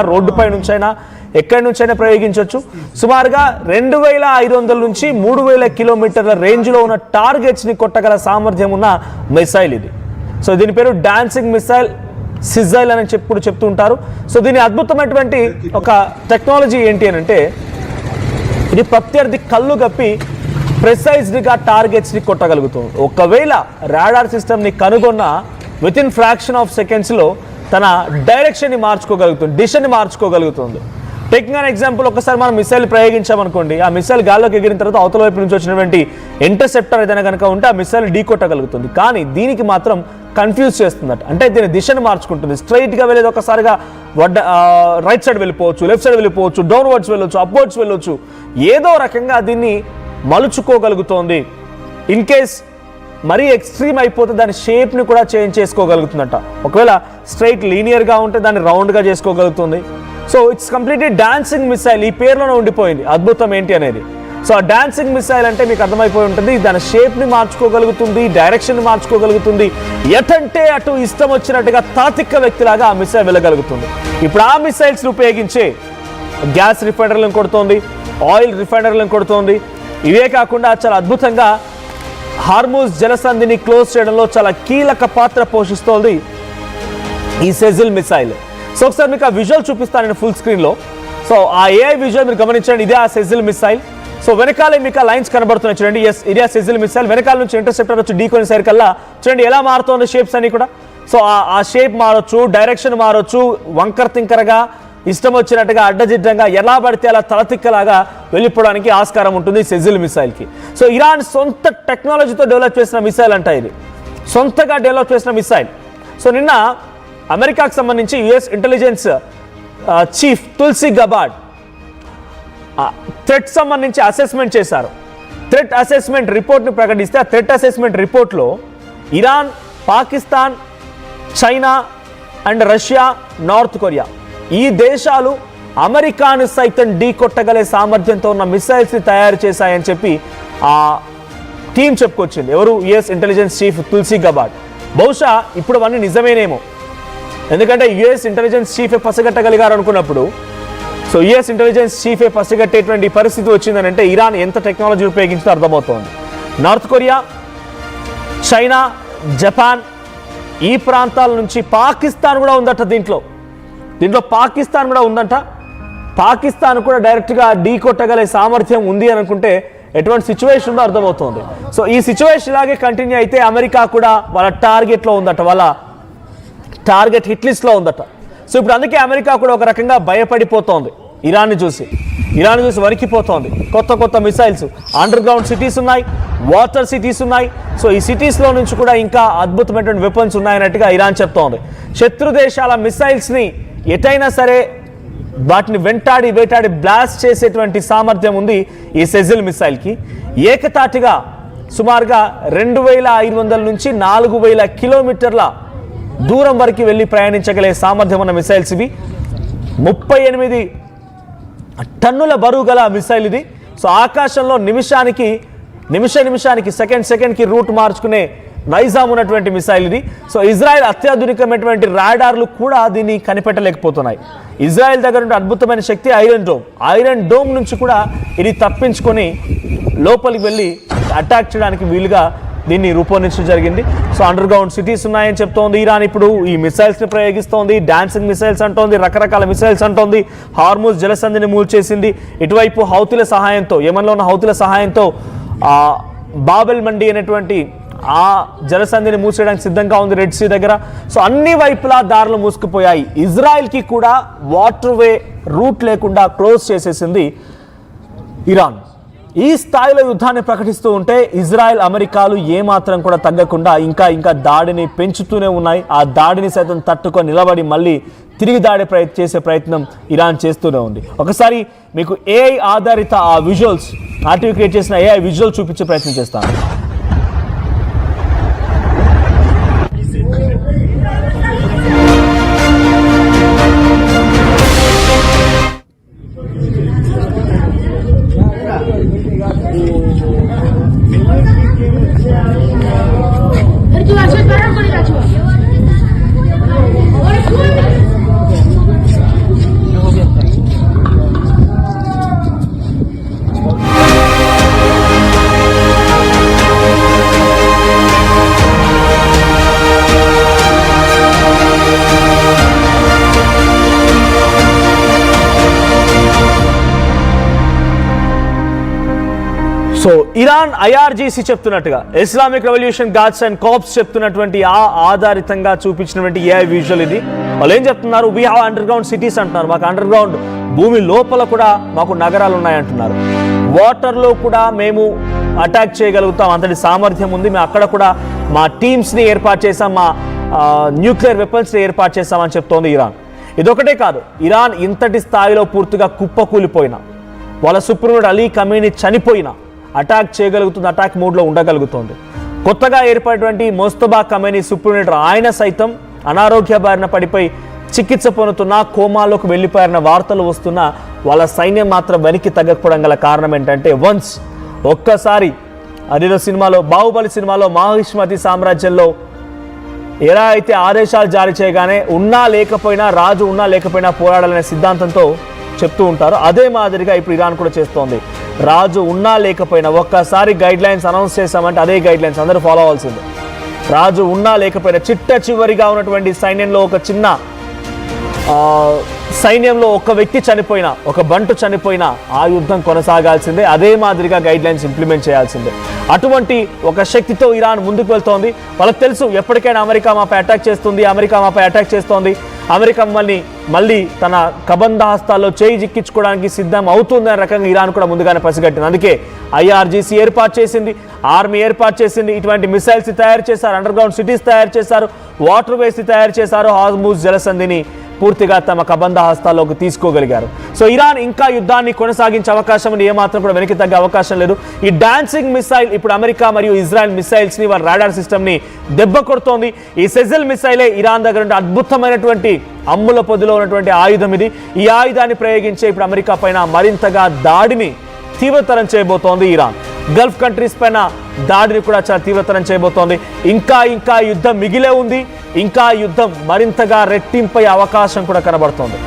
రోడ్డుపై నుంచైనా ఎక్కడి నుంచైనా ప్రయోగించవచ్చు. సుమారుగా 2500 నుంచి 3000 కిలోమీటర్ల రేంజ్లో ఉన్న టార్గెట్స్ని కొట్టగల సామర్థ్యం ఉన్న మిసైల్ ఇది. సో దీని పేరు డాన్సింగ్ మిసైల్, సిజైల్ అని చెప్తూ ఉంటారు. సో దీని అద్భుతమైనటువంటి ఒక టెక్నాలజీ ఏంటి అని అంటే, ఇది ప్రత్యర్థి కళ్ళు గప్పి ప్రెసైజ్డ్గా టార్గెట్స్ని కొట్టగలుగుతుంది. ఒకవేళ రాడార్ సిస్టమ్ని కనుగొన్న వితిన్ ఫ్రాక్షన్ ఆఫ్ సెకండ్స్లో తన డైరెక్షన్ని మార్చుకోగలుగుతుంది, దిశని మార్చుకోగలుగుతుంది. టేకింగ్ అన్ ఎగ్జాంపుల్, ఒకసారి మనం మిసైల్ ప్రయోగించామనుకోండి, ఆ మిసైల్ గాల్లోకి ఎగిరిన తర్వాత అవతల వైపు నుంచి వచ్చినటువంటి ఇంటర్సెప్టర్ ఏదైనా కనుక ఉంటే ఆ మిసైల్ ఢీ కొట్టగలుగుతుంది. కానీ దీనికి మాత్రం కన్ఫ్యూజ్ చేస్తుందట. అంటే దీని దిశను మార్చుకుంటుంది. స్ట్రైట్గా వెళ్ళేది ఒకసారిగా రైట్ సైడ్ వెళ్ళిపోవచ్చు, లెఫ్ట్ సైడ్ వెళ్ళిపోవచ్చు, డౌన్వర్డ్స్ వెళ్ళొచ్చు, అప్వర్డ్స్ వెళ్ళొచ్చు, ఏదో రకంగా దీన్ని మలుచుకోగలుగుతోంది. ఇన్ కేస్ మరీ ఎక్స్ట్రీమ్ అయిపోతే దాని షేప్ని కూడా చేంజ్ చేసుకోగలుగుతుందట. ఒకవేళ స్ట్రైట్ లీనియర్గా ఉంటే దాన్ని రౌండ్గా చేసుకోగలుగుతుంది. So it's completely dancing missile. ఈ పేరులోనే ఉండిపోయింది అద్భుతం ఏంటి అనేది. సో ఆ డాన్సింగ్ మిసైల్ అంటే మీకు అర్థమైపోయి ఉంటుంది, దాని షేప్ని మార్చుకోగలుగుతుంది, డైరెక్షన్ని మార్చుకోగలుగుతుంది, ఎటంటే అటు ఇష్టం వచ్చినట్టుగా తాతిక్క వ్యక్తిలాగా ఆ మిసైల్ వెళ్ళగలుగుతుంది. ఇప్పుడు ఆ మిసైల్స్ని ఉపయోగించే గ్యాస్ రిఫైనర్లను కొడుతోంది, ఆయిల్ రిఫైనర్లను కొడుతోంది. ఇవే కాకుండా చాలా అద్భుతంగా హార్మూజ్ జలసంధిని క్లోజ్ చేయడంలో చాలా కీలక పాత్ర పోషిస్తోంది ఈ సెజిల్ మిసైల్. సో ఒకసారి మీకు ఆ విజువల్ చూపిస్తాను నేను ఫుల్ స్క్రీన్లో. సో ఆ ఏఐ విజువల్ మీరు గమనించండి, ఇదే ఆ సెజిల్ మిసైల్. సో వెనకాలే మీకు ఆ లైన్స్ కనబడుతున్నాయి చూడండి. ఎస్, ఇదే ఆ సెజిల్ మిసైల్. వెనకాల నుంచి ఇంటర్సెప్టర్ వచ్చి ఢీకొని సరికల్లా చూడండి ఎలా మారుతోంది షేప్స్ అన్ని కూడా. సో ఆ షేప్ మారొచ్చు, డైరెక్షన్ మారొచ్చు, వంకర్ తింకరగా ఇష్టం వచ్చినట్టుగా అడ్డజిడ్డంగా ఎలా పడితే అలా తలతిక్కలాగా వెళ్ళిపోవడానికి ఆస్కారం ఉంటుంది సెజిల్ మిసైల్కి. సో ఇరాన్ సొంత టెక్నాలజీతో డెవలప్ చేసిన మిసైల్ అంట ఇది, సొంతగా డెవలప్ చేసిన మిసైల్. సో నిన్న అమెరికాకు సంబంధించి US intelligence chief Tulsi Gabbard threat సంబంధించి అసెస్మెంట్ చేశారు. థ్రెట్ అసెస్మెంట్ రిపోర్ట్ని ప్రకటిస్తే ఆ థ్రెట్ అసెస్మెంట్ రిపోర్ట్లో Iran, Pakistan, China and Russia, north Korea ఈ దేశాలు అమెరికాను సైతం ఢీ కొట్టగలే సామర్థ్యంతో ఉన్న మిసైల్స్ని తయారు చేశాయని చెప్పి ఆ టీం చెప్పుకొచ్చింది. ఎవరు? US intelligence chief Tulsi Gabbard. బహుశా ఇప్పుడు అవన్నీ నిజమేనేమో, ఎందుకంటే యుఎస్ ఇంటెలిజెన్స్ చీఫే పసిగట్టగలిగారు అనుకున్నప్పుడు, సో యుఎస్ ఇంటెలిజెన్స్ చీఫే పసిగట్టేటువంటి పరిస్థితి వచ్చిందనంటే ఇరాన్ ఎంత టెక్నాలజీ ఉపయోగించిందో అర్థమవుతోంది. నార్త్ కొరియా, చైనా, జపాన్ ఈ ప్రాంతాల నుంచి పాకిస్తాన్ కూడా ఉందట. దీంట్లో పాకిస్తాన్ కూడా ఉందంట. పాకిస్తాన్ కూడా డైరెక్ట్గా ఢీ కొట్టగలే సామర్థ్యం ఉంది అని అనుకుంటే ఎటువంటి సిచ్యువేషన్ ఉందో అర్థమవుతుంది. సో ఈ సిచ్యువేషన్ ఇలాగే కంటిన్యూ అయితే అమెరికా కూడా వాళ్ళ టార్గెట్లో ఉందట, వాళ్ళ టార్గెట్ హిట్ లిస్ట్లో ఉందట. సో ఇప్పుడు అందుకే అమెరికా కూడా ఒక రకంగా భయపడిపోతోంది ఇరాన్ని చూసి వణికిపోతోంది. కొత్త మిసైల్స్, అండర్ గ్రౌండ్ సిటీస్ ఉన్నాయి, వాటర్ సిటీస్ ఉన్నాయి. సో ఈ సిటీస్లో నుంచి కూడా ఇంకా అద్భుతమైనటువంటి వెపన్స్ ఉన్నాయన్నట్టుగా ఇరాన్ చెప్తోంది. శత్రు దేశాల మిసైల్స్ని ఎటైనా సరే వాటిని వేటాడి బ్లాస్ట్ చేసేటువంటి సామర్థ్యం ఉంది ఈ సెజిల్ మిసైల్కి. ఏకతాటిగా సుమారుగా 2500 నుంచి 4000 కిలోమీటర్ల దూరం వరకు వెళ్ళి ప్రయాణించగలే సామర్థ్యం ఉన్న మిసైల్స్ ఇవి. 38 టన్నుల బరువు గల మిసైల్ ఇది. సో ఆకాశంలో నిమిషానికి సెకండ్కి రూట్ మార్చుకునే నైజాం ఉన్నటువంటి మిసైల్ ఇది. సో ఇజ్రాయెల్ అత్యాధునికమైనటువంటి రాడార్లు కూడా దీన్ని కనిపెట్టలేకపోతున్నాయి. ఇజ్రాయెల్ దగ్గర ఉండే అద్భుతమైన శక్తి ఐరన్ డోమ్ నుంచి కూడా ఇది తప్పించుకొని లోపలికి వెళ్ళి అటాక్ చేయడానికి వీలుగా దీన్ని రూపొందించడం జరిగింది. సో అండర్ గ్రౌండ్ సిటీస్ ఉన్నాయని చెప్తోంది ఇరాన్. ఇప్పుడు ఈ మిసైల్స్ని ప్రయోగిస్తోంది, డాన్సింగ్ మిసైల్స్ అంటోంది, రకరకాల మిసైల్స్ అంటోంది. హార్మూజ్ జలసంధిని మూల్చేసింది. ఇటువైపు హౌతీల సహాయంతో, యెమెన్లో ఉన్న హౌతీల సహాయంతో బాబెల్ మండి అనేటువంటి ఆ జలసంధిని మూసేయడానికి సిద్ధంగా ఉంది రెడ్ సీ దగ్గర. సో అన్ని వైపులా దారులు మూసుకుపోయాయి. ఇజ్రాయెల్కి కూడా వాటర్ వే రూట్ లేకుండా క్లోజ్ చేసేసింది ఇరాన్. ఈ స్థాయిలో యుద్ధాన్ని ప్రకటిస్తూ ఉంటే ఇజ్రాయెల్, అమెరికాలు ఏమాత్రం కూడా తగ్గకుండా ఇంకా దాడిని పెంచుతూనే ఉన్నాయి. ఆ దాడిని సైతం తట్టుకొని నిలబడి మళ్ళీ తిరిగి చేసే ప్రయత్నం ఇరాన్ చేస్తూనే ఉంది. ఒకసారి మీకు ఏఐ ఆధారిత ఆ విజువల్స్, ఆర్టీవీ క్రియేట్ చేసిన ఏఐ విజువల్ చూపించే ప్రయత్నం చేస్తాను. సో ఇరాన్ ఐఆర్జీసీ చెప్తున్నట్టుగా Islamic revolution guards and corps చెప్తున్నటువంటి ఆధారితంగా చూపించినటువంటి ఏఐ విజువల్ ఇది. వాళ్ళు ఏం చెప్తున్నారు, we have underground cities అంటున్నారు. మాకు అండర్ గ్రౌండ్ భూమి లోపల కూడా మాకు నగరాలు ఉన్నాయంటున్నారు. వాటర్లో కూడా మేము అటాక్ చేయగలుగుతాం, అంతటి సామర్థ్యం ఉంది. మేము అక్కడ కూడా మా టీమ్స్ని ఏర్పాటు చేసాం, మా న్యూక్లియర్ వెపన్స్ని ఏర్పాటు చేస్తామని చెప్తోంది ఇరాన్. ఇదొకటే కాదు, ఇరాన్ ఇంతటి స్థాయిలో పూర్తిగా కుప్పకూలిపోయినా, వాళ్ళ సుప్రీం అలీ ఖమేనీ చనిపోయినా అటాక్ చేయగలుగుతుంది, అటాక్ మోడ్లో ఉండగలుగుతోంది. కొత్తగా ఏర్పడినటువంటి మోస్తబా ఖమేనీ సుప్రీం లీడర్ ఆయన సైతం అనారోగ్య బారిన పడిపోయి చికిత్స పొందుతున్నా, కోమాలోకి వెళ్ళిపోయారన్న వార్తలు వస్తున్నా వాళ్ళ సైన్యం మాత్రం వెనక్కి తగ్గకపోవడం గల కారణం ఏంటంటే, ఒక్కసారి అదేదో సినిమాలో బాహుబలి సినిమాలో మాహిష్మతి సామ్రాజ్యంలో ఎలా అయితే ఆదేశాలు జారీ చేయగానే ఉన్నా లేకపోయినా, రాజు ఉన్నా లేకపోయినా పోరాడాలనే సిద్ధాంతంతో చెప్తూ ఉంటారు, అదే మాదిరిగా ఇప్పుడు ఇరాన్ కూడా చేస్తోంది. రాజు ఉన్నా లేకపోయినా ఒక్కసారి గైడ్ లైన్స్ అనౌన్స్ చేశామంటే అదే గైడ్ లైన్స్ అందరూ ఫాలో అవ్వాల్సిందే. రాజు ఉన్నా లేకపోయినా చిట్ట చివరిగా ఉన్నటువంటి సైన్యంలో ఒక చిన్న సైన్యంలో ఒక వ్యక్తి చనిపోయినా, ఒక బంటు చనిపోయినా ఆ యుద్ధం కొనసాగాల్సిందే. అదే మాదిరిగా గైడ్ లైన్స్ ఇంప్లిమెంట్ చేయాల్సిందే. అటువంటి ఒక శక్తితో ఇరాన్ ముందుకు వెళ్తోంది. వాళ్ళకి తెలుసు ఎప్పటికైనా అమెరికా మాపై అటాక్ చేస్తుంది, అమెరికా మాపై అటాక్ చేస్తోంది, అమెరికా మళ్ళీ తన కబంధ హస్తాల్లో చేయి జిక్కించుకోవడానికి సిద్ధం అవుతుంది అనే రకంగా ఇరాన్ కూడా ముందుగానే పసిగట్టింది. అందుకే ఐఆర్జీసీ ఏర్పాటు చేసింది, ఆర్మీ ఏర్పాటు చేసింది, ఇటువంటి మిసైల్స్ తయారు చేశారు, అండర్ గ్రౌండ్ సిటీస్ తయారు చేశారు, వాటర్ వేస్ తయారు చేశారు, హార్ముజ్ జలసంధిని పూర్తిగా తమ కబంధ హస్తాల్లోకి తీసుకోగలిగారు. సో ఇరాన్ ఇంకా యుద్ధాన్ని కొనసాగించే అవకాశం ఏమాత్రం కూడా వెనక్కి తగ్గే అవకాశం లేదు. ఈ డాన్సింగ్ మిసైల్ ఇప్పుడు అమెరికా మరియు ఇజ్రాయెల్ మిసైల్స్ని, వాళ్ళ రాడార్ సిస్టమ్ని దెబ్బ కొడుతోంది. ఈ సెజిల్ మిసైలే ఇరాన్ దగ్గర ఉండే అద్భుతమైనటువంటి అమ్ముల పొదిలో ఉన్నటువంటి ఆయుధం ఇది. ఈ ఆయుధాన్ని ప్రయోగించే ఇప్పుడు అమెరికా పైన మరింతగా దాడిని తీవ్రతరం చేయబోతోంది ఇరాన్. గల్ఫ్ కంట్రీస్ పైన దాడిని కూడా చాలా తీవ్రతరం చేయబోతోంది. ఇంకా యుద్ధం మిగిలే ఉంది, ఇంకా యుద్ధం మరింతగా రెట్టింపై అవకాశం కూడా కనబడుతోంది.